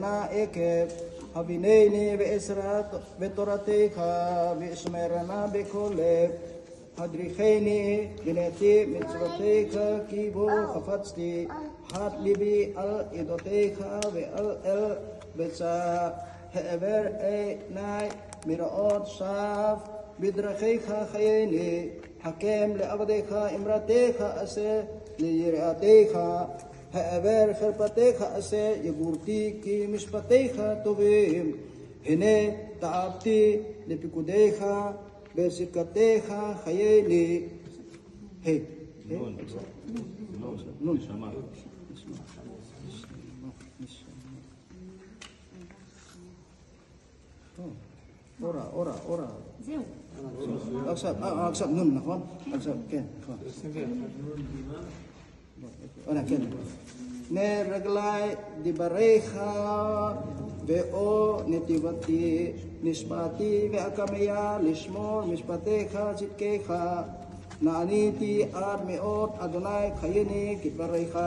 Shana Ekeb, Havineni Ve'esrat Vetoratecha, Vishmerana Bekoleb, Hadricheni, Bineti, Mitzvatecha, Kibo, Hafatsti, Hat Libi, Al Idotecha, Ve'al El Betza, Hever E Nai, Miraot Shaf, Bidrachecha Chayeni, Hakem Le'avadecha, Imratecha Ase, Liyiratecha, Hever Herpatecha Ase, Yagurti Ki Mishpatecha Tovim, Hine Ta'abti, Lepikudecha, Besikatecha Chayeni. Hey, Nun. Ora. Aksab nun, נכון? אכסב, כן, נכון. כן. נרגלי דיבריך ואו נתיבתי, נשבעתי ואקמיה לשמור משפטיך צדקיך, נעניתי עד מאוד אדוני חייני כדבריך,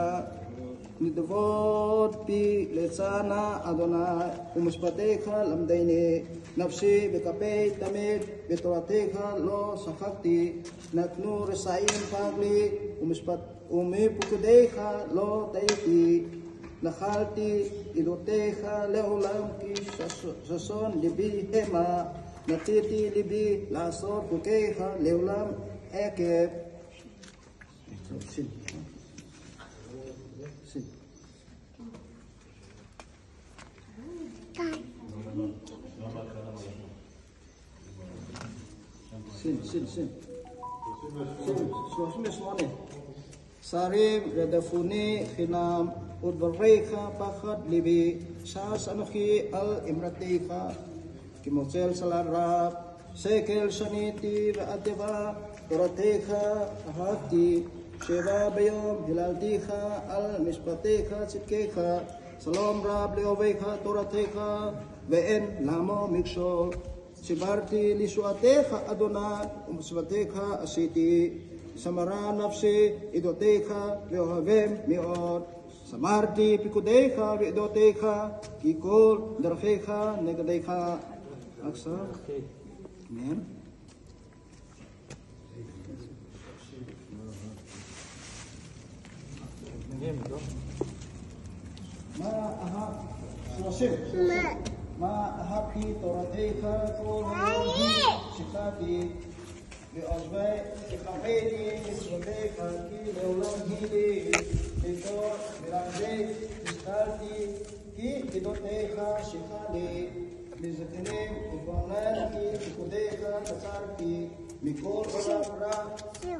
נדבות בי לצנה אדוני ומשפטיך למדני, נפשי וכפי תמיד בתורתך לא שכחתי, נתנו רשעים פגלי ומפקודיך לא טעיתי, נחלתי עדותיך לעולם כי ששון ליבי המה, נתתי ליבי לעשות חוקיך לעולם עקב. Sin. 38. Sarim redafuni khinam udbarreikha pakhat libi sas anuki al imrateikha kimotsel salarab sekel shaniti va'ateva torateikha ahati sheva bayom hilaltiikha al mishpateikha tzidkeikha salom rab leoveikha torateikha ve'en lamo mikshol Sibarti lisuatecha Adonai umusvatecha asiti samara nafsi idotecha veohavem miod samarti pikudecha veodotecha kikol darchecha negadecha aksa. Amen. ما أحبي تورتيك كل يوم شفاتي بأجواء خفيتي بسوتيك كي لولم هيدي بتور برانجي بستارتي كي بدوتيك شفالي بزكنيم إبونان كي بكوديك تسارتي بكور برا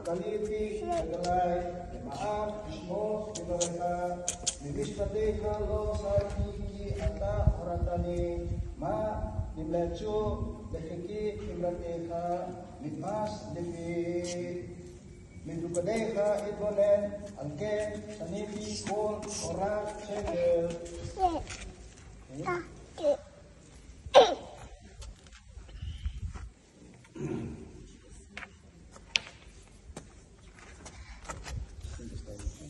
كليتي شغلاي معاك شموس بدوتيك بمشفتيك لو سارتي Anta orantani ma nimlachu lehiki imratecha mitmas devi mindukadecha idbonen alken sanifi kol orak shekel.